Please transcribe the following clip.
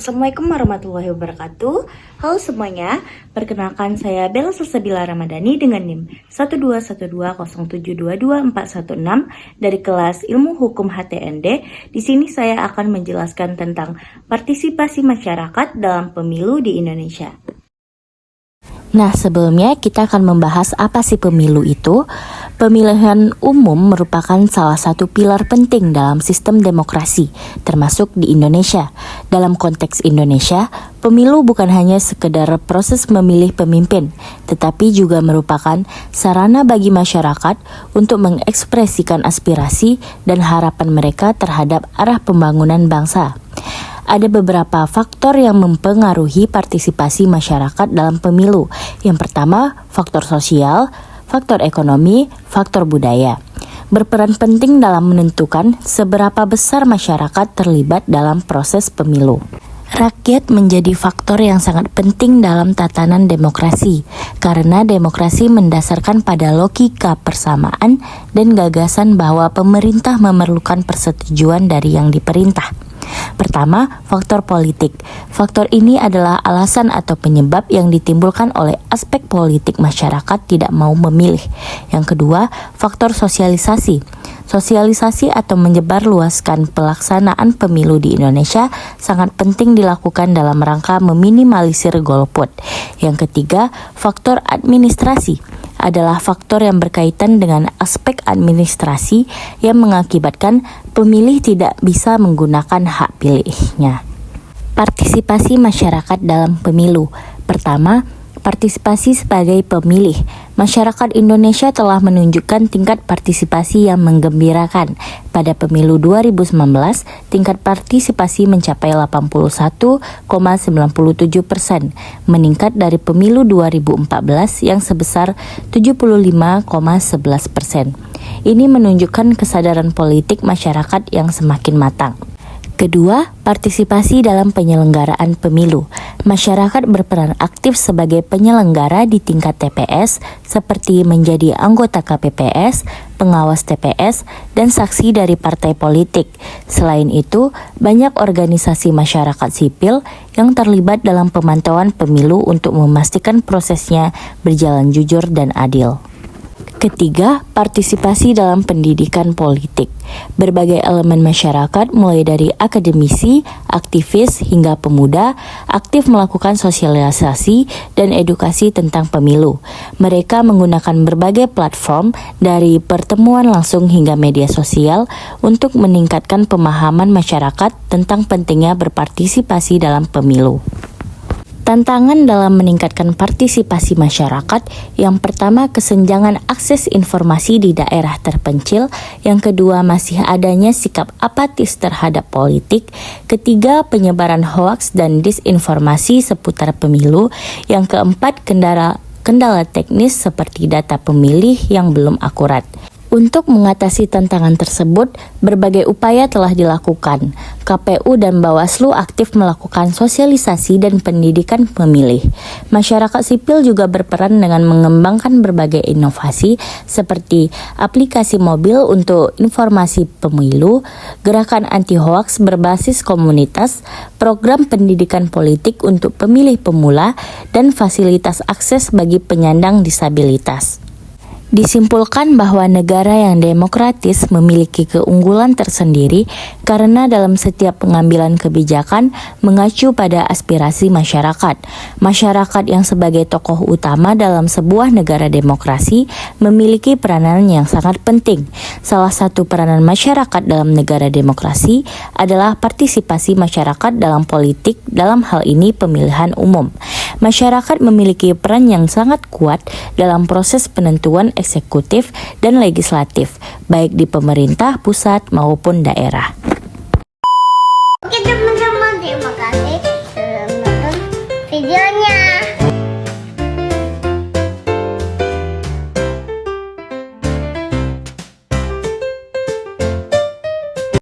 Assalamualaikum warahmatullahi wabarakatuh. Halo semuanya, perkenalkan saya Bella Salsabila Ramadhani dengan NIM 12120722416 dari kelas Ilmu Hukum HTND. Di sini saya akan menjelaskan tentang partisipasi masyarakat dalam pemilu di Indonesia. Nah, sebelumnya kita akan membahas apa sih pemilu itu. Pemilihan umum merupakan salah satu pilar penting dalam sistem demokrasi, termasuk di Indonesia. Dalam konteks Indonesia, pemilu bukan hanya sekedar proses memilih pemimpin, tetapi juga merupakan sarana bagi masyarakat untuk mengekspresikan aspirasi dan harapan mereka terhadap arah pembangunan bangsa. Ada beberapa faktor yang mempengaruhi partisipasi masyarakat dalam pemilu. Yang pertama, faktor sosial, faktor ekonomi, faktor budaya. Berperan penting dalam menentukan seberapa besar masyarakat terlibat dalam proses pemilu. Rakyat menjadi faktor yang sangat penting dalam tatanan demokrasi, karena demokrasi mendasarkan pada logika persamaan dan gagasan bahwa pemerintah memerlukan persetujuan dari yang diperintah. Pertama, faktor politik. Faktor ini adalah alasan atau penyebab yang ditimbulkan oleh aspek politik masyarakat tidak mau memilih. Yang kedua, faktor sosialisasi. Sosialisasi atau menyebarluaskan pelaksanaan pemilu di Indonesia sangat penting dilakukan dalam rangka meminimalisir golput. Yang ketiga, faktor administrasi adalah faktor yang berkaitan dengan aspek administrasi yang mengakibatkan pemilih tidak bisa menggunakan hak pilihnya. Partisipasi masyarakat dalam pemilu. Pertama, partisipasi sebagai pemilih. Masyarakat Indonesia telah menunjukkan tingkat partisipasi yang menggembirakan. Pada pemilu 2019, tingkat partisipasi mencapai 81,97%, meningkat dari pemilu 2014 yang sebesar 75,11%. Ini menunjukkan kesadaran politik masyarakat yang semakin matang. Kedua, partisipasi dalam penyelenggaraan pemilu. Masyarakat berperan aktif sebagai penyelenggara di tingkat TPS, seperti menjadi anggota KPPS, pengawas TPS, dan saksi dari partai politik. Selain itu, banyak organisasi masyarakat sipil yang terlibat dalam pemantauan pemilu untuk memastikan prosesnya berjalan jujur dan adil. Ketiga, partisipasi dalam pendidikan politik. Berbagai elemen masyarakat, mulai dari akademisi, aktivis, hingga pemuda, aktif melakukan sosialisasi dan edukasi tentang pemilu. Mereka menggunakan berbagai platform, dari pertemuan langsung hingga media sosial, untuk meningkatkan pemahaman masyarakat tentang pentingnya berpartisipasi dalam pemilu. Tantangan dalam meningkatkan partisipasi masyarakat, yang pertama kesenjangan akses informasi di daerah terpencil, yang kedua masih adanya sikap apatis terhadap politik, ketiga penyebaran hoaks dan disinformasi seputar pemilu, yang keempat kendala teknis seperti data pemilih yang belum akurat. Untuk mengatasi tantangan tersebut, berbagai upaya telah dilakukan. KPU dan Bawaslu aktif melakukan sosialisasi dan pendidikan pemilih. Masyarakat sipil juga berperan dengan mengembangkan berbagai inovasi seperti aplikasi mobil untuk informasi pemilu, gerakan anti-hoaks berbasis komunitas, program pendidikan politik untuk pemilih pemula, dan fasilitas akses bagi penyandang disabilitas. Disimpulkan bahwa negara yang demokratis memiliki keunggulan tersendiri karena dalam setiap pengambilan kebijakan mengacu pada aspirasi masyarakat. Masyarakat yang sebagai tokoh utama dalam sebuah negara demokrasi memiliki peranan yang sangat penting. Salah satu peranan masyarakat dalam negara demokrasi adalah partisipasi masyarakat dalam politik, dalam hal ini pemilihan umum. Masyarakat memiliki peran yang sangat kuat dalam proses penentuan eksekutif dan legislatif, baik di pemerintah pusat maupun daerah. Oke,